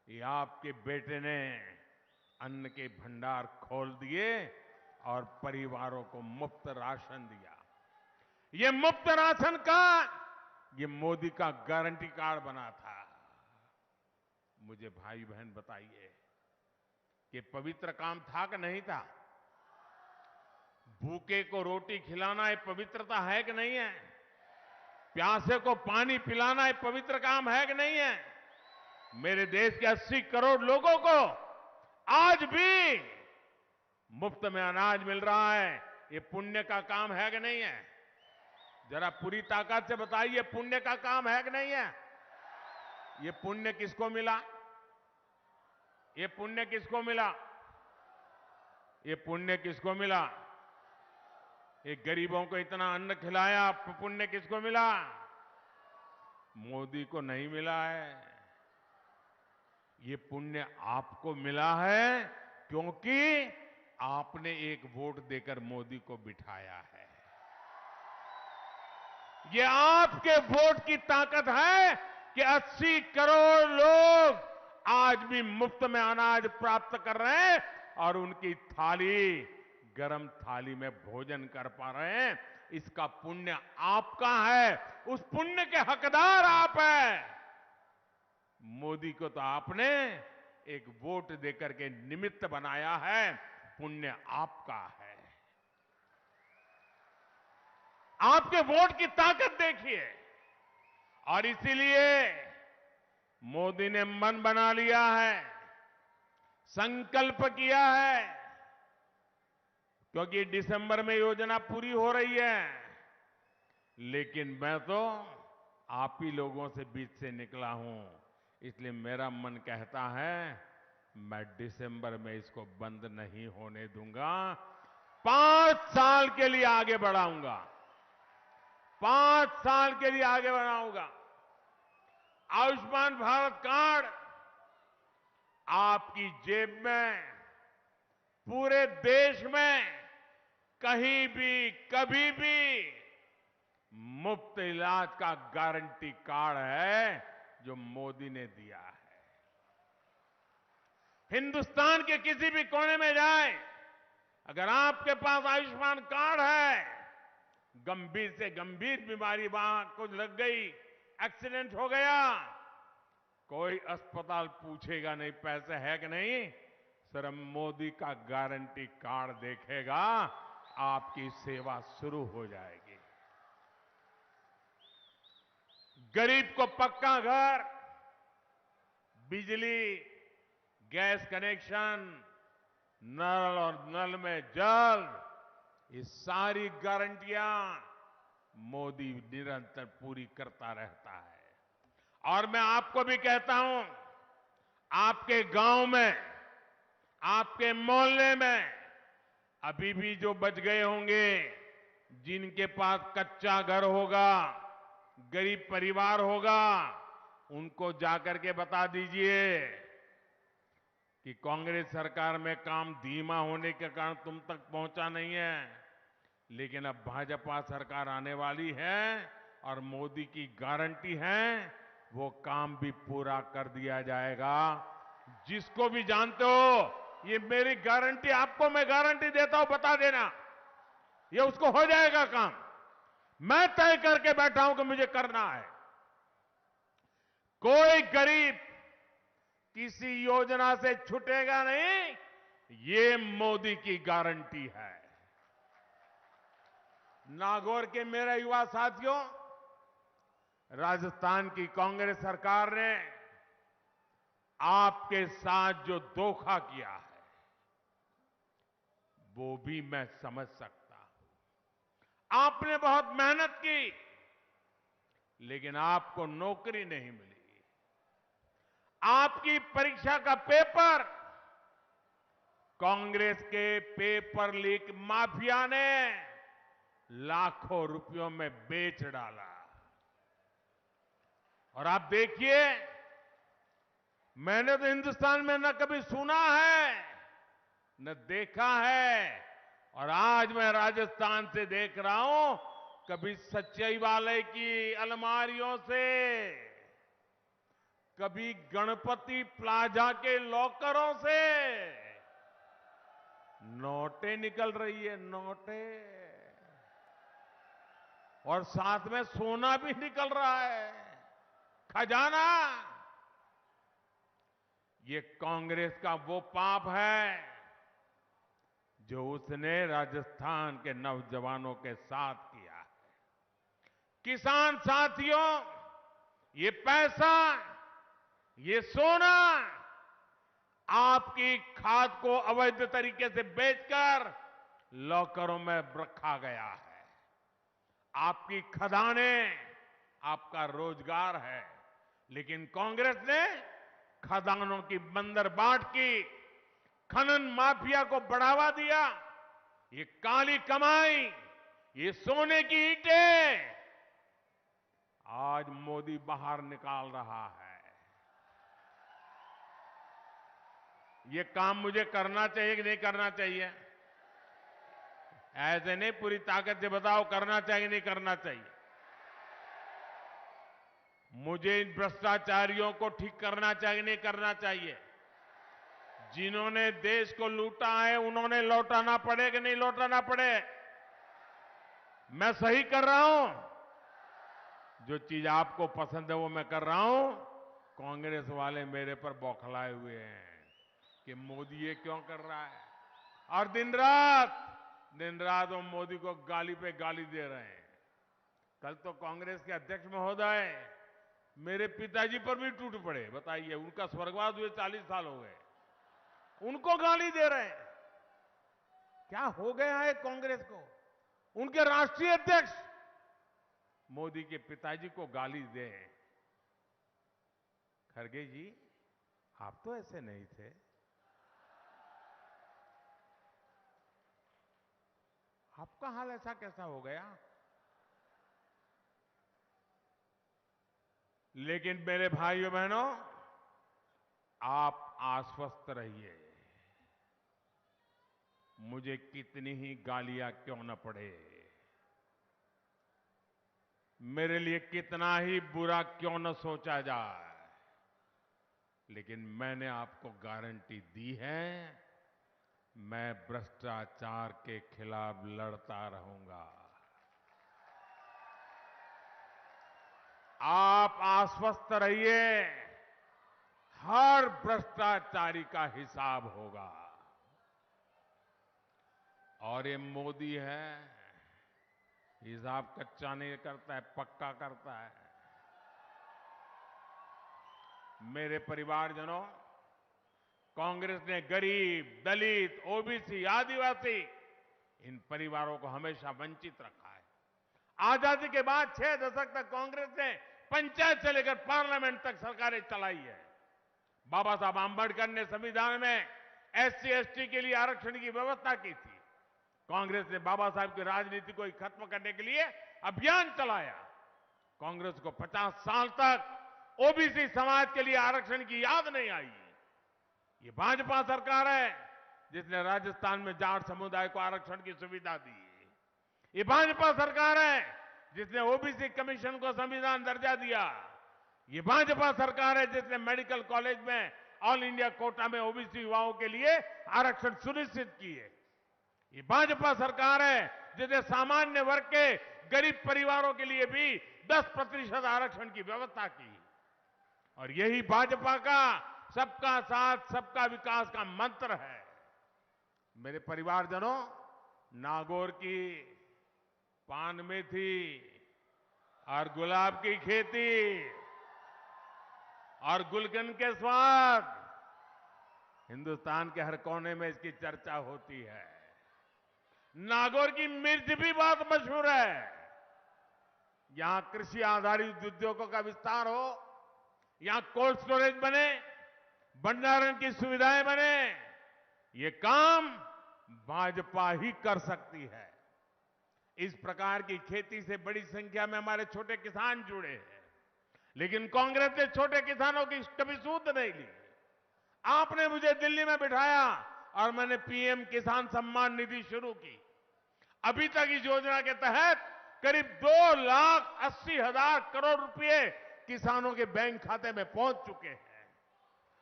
Speaker 3: ये आपके बेटे ने अन्न के भंडार खोल दिए और परिवारों को मुफ्त राशन दिया। ये मुफ्त राशन का ये मोदी का गारंटी कार्ड बना था। मुझे भाई बहन बताइए कि पवित्र काम था कि नहीं था? भूखे को रोटी खिलाना ये पवित्रता है कि नहीं है? प्यासे को पानी पिलाना ये पवित्र काम है कि नहीं है? मेरे देश के 80 करोड़ लोगों को आज भी मुफ्त में अनाज मिल रहा है, ये पुण्य का काम है कि नहीं है? जरा पूरी ताकत से बताइए, पुण्य का काम है कि नहीं है? ये पुण्य किसको मिला? ये पुण्य किसको मिला? ये पुण्य किसको मिला? ये गरीबों को इतना अन्न खिलाया, पुण्य किसको मिला? मोदी को नहीं मिला है। ये पुण्य आपको मिला है क्योंकि आपने एक वोट देकर मोदी को बिठाया है। ये आपके वोट की ताकत है कि 80 करोड़ लोग आज भी मुफ्त में अनाज प्राप्त कर रहे हैं और उनकी थाली, गरम थाली में भोजन कर पा रहे हैं। इसका पुण्य आपका है, उस पुण्य के हकदार आप हैं। मोदी को तो आपने एक वोट देकर के निमित्त बनाया है, पुण्य आपका है। आपके वोट की ताकत देखिए। और इसीलिए मोदी ने मन बना लिया है, संकल्प किया है, क्योंकि दिसंबर में योजना पूरी हो रही है, लेकिन मैं तो आप ही लोगों से बीच से निकला हूं, इसलिए मेरा मन कहता है मैं दिसंबर में इसको बंद नहीं होने दूंगा। 5 साल के लिए आगे बढ़ाऊंगा, 5 साल के लिए आगे बढ़ाऊंगा। आयुष्मान भारत कार्ड आपकी जेब में, पूरे देश में कहीं भी कभी भी मुफ्त इलाज का गारंटी कार्ड है जो मोदी ने दिया है। हिंदुस्तान के किसी भी कोने में जाए, अगर आपके पास आयुष्मान कार्ड है, गंभीर से गंभीर बीमारी वहां कुछ लग गई, एक्सीडेंट हो गया, कोई अस्पताल पूछेगा नहीं पैसे है कि नहीं, सिर्फ मोदी का गारंटी कार्ड देखेगा, आपकी सेवा शुरू हो जाएगी। गरीब को पक्का घर, बिजली, गैस कनेक्शन, नल और नल में जल, ये सारी गारंटियां मोदी निरंतर पूरी करता रहता है। और मैं आपको भी कहता हूं, आपके गांव में, आपके मोहल्ले में, अभी भी जो बच गए होंगे, जिनके पास कच्चा घर होगा, गरीब परिवार होगा, उनको जाकर के बता दीजिए कि कांग्रेस सरकार में काम धीमा होने के कारण तुम तक पहुंचा नहीं है, लेकिन अब भाजपा सरकार आने वाली है और मोदी की गारंटी है, वो काम भी पूरा कर दिया जाएगा। जिसको भी जानते हो, ये मेरी गारंटी, आपको मैं गारंटी देता हूं, बता देना, ये उसको हो जाएगा काम। मैं तय करके बैठा हूं कि मुझे करना है। कोई गरीब किसी योजना से छूटेगा नहीं, ये मोदी की गारंटी है। नागौर के मेरे युवा साथियों, राजस्थान की कांग्रेस सरकार ने आपके साथ जो धोखा किया है, वो भी मैं समझ सकता हूं। आपने बहुत मेहनत की, लेकिन आपको नौकरी नहीं मिली। आपकी परीक्षा का पेपर कांग्रेस के पेपर लीक माफिया ने लाखों रुपयों में बेच डाला। और आप देखिए, मैंने तो हिंदुस्तान में न कभी सुना है न देखा है, और आज मैं राजस्थान से देख रहा हूं, कभी सच्चाई वाले की अलमारियों से, कभी गणपति प्लाजा के लॉकरों से नोटें निकल रही है, नोटें, और साथ में सोना भी निकल रहा है, खजाना। ये कांग्रेस का वो पाप है जो उसने राजस्थान के नौजवानों के साथ किया है। किसान साथियों, ये पैसा, ये सोना आपकी खाद को अवैध तरीके से बेचकर लॉकरों में रखा गया है। आपकी खदानें आपका रोजगार है, लेकिन कांग्रेस ने खदानों की बंदरबाट की, खनन माफिया को बढ़ावा दिया। ये काली कमाई, ये सोने की ईंटें आज मोदी बाहर निकाल रहा है। ये काम मुझे करना चाहिए कि नहीं करना चाहिए? ऐसे नहीं, पूरी ताकत से बताओ, करना चाहिए नहीं करना चाहिए? मुझे इन भ्रष्टाचारियों को ठीक करना चाहिए नहीं करना चाहिए? जिन्होंने देश को लूटा है, उन्होंने लौटाना पड़े कि नहीं लौटाना पड़े? मैं सही कर रहा हूं? जो चीज आपको पसंद है वो मैं कर रहा हूं। कांग्रेस वाले मेरे पर बौखलाए हुए हैं कि मोदी ये क्यों कर रहा है, और दिन रात वो मोदी को गाली पे गाली दे रहे हैं। कल तो कांग्रेस के अध्यक्ष महोदय मेरे पिताजी पर भी टूट पड़े। बताइए, उनका स्वर्गवास हुए 40 साल हो गए, उनको गाली दे रहे हैं। क्या हो गया है कांग्रेस को? उनके राष्ट्रीय अध्यक्ष मोदी के पिताजी को गाली दे। खड़गे जी, आप तो ऐसे नहीं थे। आपका हाल ऐसा कैसा हो गया? लेकिन मेरे भाइयों बहनों, आप आश्वस्त रहिए, मुझे कितनी ही गालियां क्यों न पड़े, मेरे लिए कितना ही बुरा क्यों न सोचा जाए, लेकिन मैंने आपको गारंटी दी है, मैं भ्रष्टाचार के खिलाफ लड़ता रहूंगा। आप आश्वस्त रहिए, हर भ्रष्टाचारी का हिसाब होगा। और ये मोदी है, हिसाब कच्चा नहीं करता है, पक्का करता है। मेरे परिवारजनों, कांग्रेस ने गरीब, दलित, ओबीसी, आदिवासी, इन परिवारों को हमेशा वंचित रखा है। आजादी के बाद 6 दशक तक कांग्रेस ने पंचायत से लेकर पार्लियामेंट तक सरकारें चलाई है। बाबा साहब आंबेडकर ने संविधान में SC ST के लिए आरक्षण की व्यवस्था की थी। कांग्रेस ने बाबा साहब की राजनीति को खत्म करने के लिए अभियान चलाया। कांग्रेस को 50 साल तक ओबीसी समाज के लिए आरक्षण की याद नहीं आई। ये भाजपा सरकार है जिसने राजस्थान में जाट समुदाय को आरक्षण की सुविधा दी। ये भाजपा सरकार है जिसने ओबीसी कमीशन को संविधान दर्जा दिया। ये भाजपा सरकार है जिसने मेडिकल कॉलेज में ऑल इंडिया कोटा में ओबीसी युवाओं के लिए आरक्षण सुनिश्चित किए। ये भाजपा सरकार है जिसने सामान्य वर्ग के गरीब परिवारों के लिए भी 10% आरक्षण की व्यवस्था की। और यही भाजपा का सबका साथ सबका विकास का मंत्र है। मेरे परिवारजनों, नागौर की पान मेथी और गुलाब की खेती और गुलकंद के स्वाद, हिंदुस्तान के हर कोने में इसकी चर्चा होती है। नागौर की मिर्च भी बहुत मशहूर है। यहां कृषि आधारित उद्योगों का विस्तार हो, यहां कोल्ड स्टोरेज बने, भंडारण की सुविधाएं बने, ये काम भाजपा ही कर सकती है। इस प्रकार की खेती से बड़ी संख्या में हमारे छोटे किसान जुड़े हैं, लेकिन कांग्रेस ने छोटे किसानों की कभी सूद नहीं ली। आपने मुझे दिल्ली में बिठाया और मैंने पीएम किसान सम्मान निधि शुरू की। अभी तक इस योजना के तहत करीब 2,80,000 करोड़ रुपए किसानों के बैंक खाते में पहुंच चुके हैं।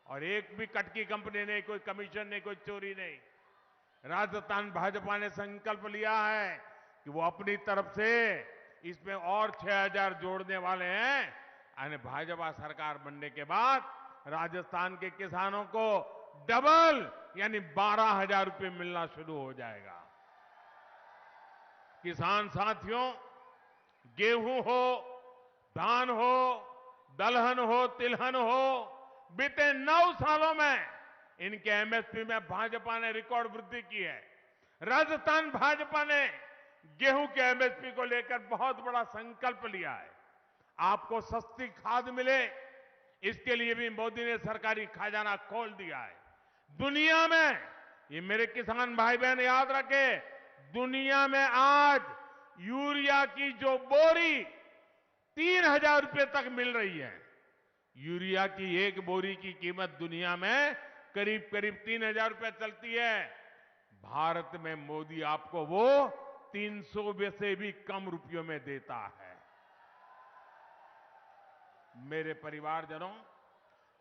Speaker 3: और एक भी कटकी कंपनी नहीं, कोई कमीशन नहीं, कोई चोरी नहीं। राजस्थान भाजपा ने संकल्प लिया है कि वो अपनी तरफ से इसमें और 6,000 जोड़ने वाले हैं। यानी भाजपा सरकार बनने के बाद राजस्थान के किसानों को डबल यानी 12,000 रुपए मिलना शुरू हो जाएगा। किसान साथियों, गेहूं हो, धान हो, दलहन हो, तिलहन हो, बीते 9 सालों में इनके एमएसपी में भाजपा ने रिकॉर्ड वृद्धि की है। राजस्थान भाजपा ने गेहूं के एमएसपी को लेकर बहुत बड़ा संकल्प लिया है। आपको सस्ती खाद मिले, इसके लिए भी मोदी ने सरकारी खजाना खोल दिया है। दुनिया में, ये मेरे किसान भाई बहन याद रखें, दुनिया में आज यूरिया की जो बोरी 3,000 रुपए तक मिल रही है। यूरिया की एक बोरी की कीमत दुनिया में करीब करीब 3,000 रुपए चलती है। भारत में मोदी आपको वो 300 से भी कम रुपयों में देता है। मेरे परिवारजनों,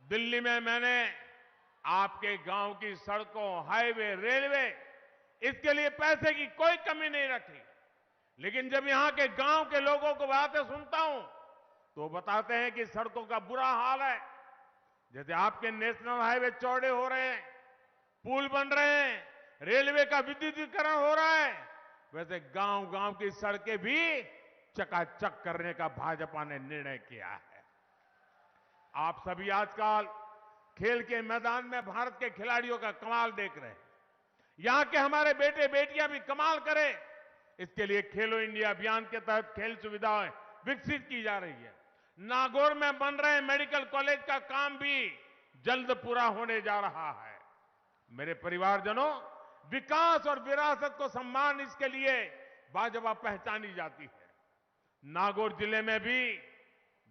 Speaker 3: दिल्ली में मैंने आपके गांव की सड़कों, हाईवे, रेलवे, इसके लिए पैसे की कोई कमी नहीं रखी। लेकिन जब यहां के गांव के लोगों को बातें सुनता हूं तो बताते हैं कि सड़कों का बुरा हाल है। जैसे आपके नेशनल हाईवे चौड़े हो रहे हैं, पुल बन रहे हैं, रेलवे का विद्युतीकरण हो रहा है, वैसे गांव गांव की सड़कें भी चकाचक करने का भाजपा ने निर्णय किया है। आप सभी आजकल खेल के मैदान में भारत के खिलाड़ियों का कमाल देख रहे हैं। यहां के हमारे बेटे बेटियां भी कमाल करें, इसके लिए खेलो इंडिया अभियान के तहत खेल सुविधाएं विकसित की जा रही है। नागौर में बन रहे मेडिकल कॉलेज का काम भी जल्द पूरा होने जा रहा है। मेरे परिवारजनों, विकास और विरासत को सम्मान, इसके लिए भाजपा पहचानी जाती है। नागौर जिले में भी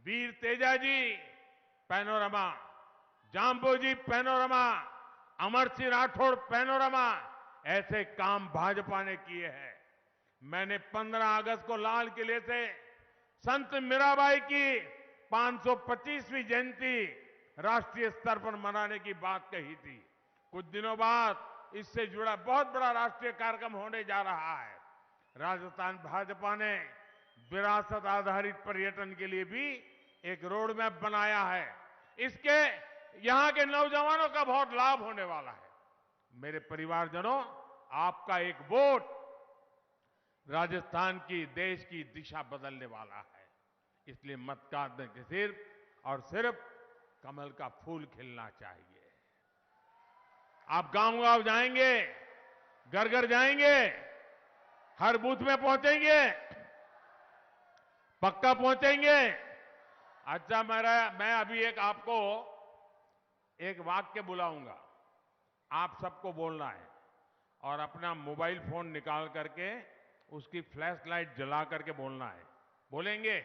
Speaker 3: वीर Tejaji panorama, Jamboji panorama, Amar Singh Rathore panorama, ऐसे काम भाजपा ने किए हैं। मैंने 15 अगस्त को लाल किले से संत मीराबाई की 525वीं जयंती राष्ट्रीय स्तर पर मनाने की बात कही थी। कुछ दिनों बाद इससे जुड़ा बहुत बड़ा राष्ट्रीय कार्यक्रम होने जा रहा है। राजस्थान भाजपा ने विरासत आधारित पर्यटन के लिए भी एक रोड मैप बनाया है। इसके यहां के नौजवानों का बहुत लाभ होने वाला है। मेरे परिवारजनों, आपका एक वोट राजस्थान की, देश की दिशा बदलने वाला है। इसलिए मतदान में सिर्फ और सिर्फ कमल का फूल खिलना चाहिए। आप गांव-गांव जाएंगे, घर घर जाएंगे, हर बूथ में पहुंचेंगे, पक्का पहुंचेंगे। अच्छा, मैं अभी आपको एक वाक्य बुलाऊंगा, आप सबको बोलना है और अपना मोबाइल फोन निकाल करके उसकी फ्लैश लाइट जला करके बोलना है। बोलेंगे?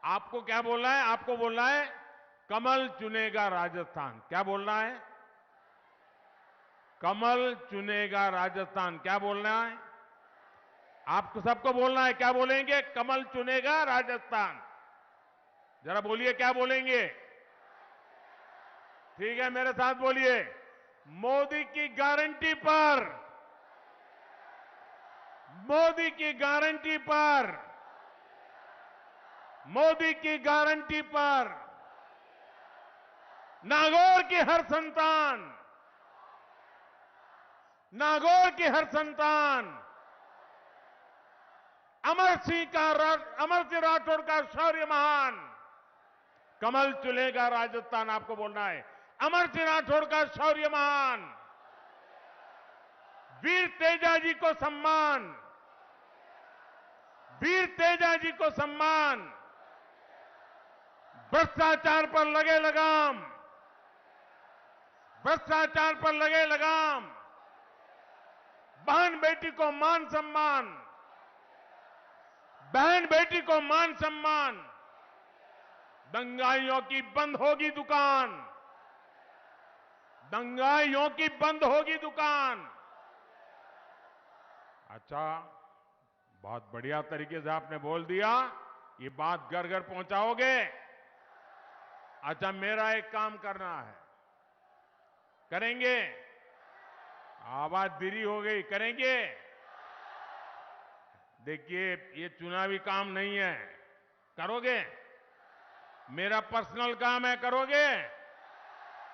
Speaker 3: आपको क्या बोलना है? आपको बोलना है कमल चुनेगा राजस्थान। क्या बोलना है? कमल चुनेगा राजस्थान। क्या बोलना है? आपको सबको बोलना है। क्या बोलेंगे? कमल चुनेगा राजस्थान। जरा बोलिए, क्या बोलेंगे? ठीक है, मेरे साथ बोलिए, मोदी की गारंटी पर, मोदी की गारंटी पर, मोदी की गारंटी पर नागौर की हर संतान, नागौर की हर संतान अमर सिंह राठौर का शौर्य महान। कमल चुनेगा राजस्थान, आपको बोलना है अमर सिंह राठौर का शौर्य महान। वीर तेजा जी को सम्मान, वीर तेजा जी को सम्मान। भ्रष्टाचार पर लगे लगाम, भ्रष्टाचार पर लगे लगाम। बहन बेटी को मान सम्मान, बहन बेटी को मान सम्मान। दंगाइयों की बंद होगी दुकान, दंगाइयों की बंद होगी दुकान। अच्छा, बहुत बढ़िया तरीके से आपने बोल दिया। ये बात घर घर पहुंचाओगे? अच्छा, मेरा एक काम करना है, करेंगे? आवाज धीरी हो गई, करेंगे? देखिए, ये चुनावी काम नहीं है, करोगे? मेरा पर्सनल काम है, करोगे?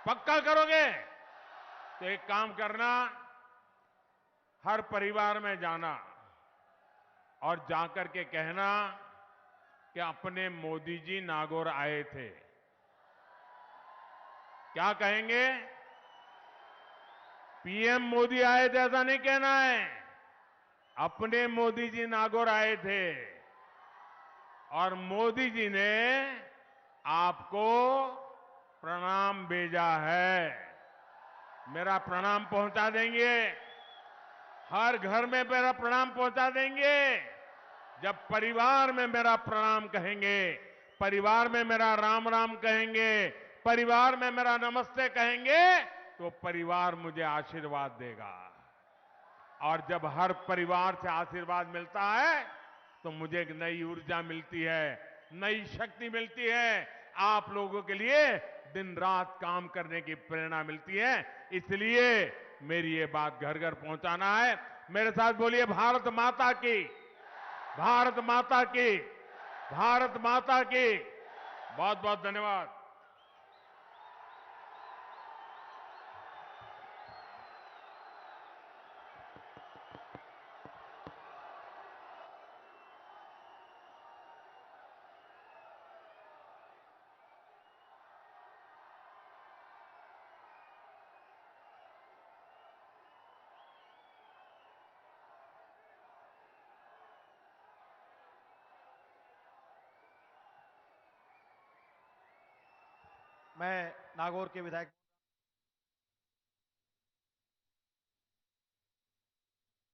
Speaker 3: पक्का करोगे? तो एक काम करना, हर परिवार में जाना और जाकर के कहना कि अपने मोदी जी नागौर आए थे। क्या कहेंगे? पीएम मोदी आए थे ऐसा नहीं कहना है, अपने मोदी जी नागौर आए थे और मोदी जी ने आपको प्रणाम भेजा है। मेरा प्रणाम पहुंचा देंगे, हर घर में मेरा प्रणाम पहुंचा देंगे। जब परिवार में मेरा प्रणाम कहेंगे, परिवार में मेरा राम राम कहेंगे, परिवार में मेरा नमस्ते कहेंगे, तो परिवार मुझे आशीर्वाद देगा। और जब हर परिवार से आशीर्वाद मिलता है तो मुझे एक नई ऊर्जा मिलती है, नई शक्ति मिलती है, आप लोगों के लिए दिन रात काम करने की प्रेरणा मिलती है। इसलिए मेरी ये बात घर घर पहुंचाना है। मेरे साथ बोलिए, भारत माता की, भारत माता की, भारत माता की। बहुत बहुत धन्यवाद।
Speaker 1: मैं नागौर के विधायक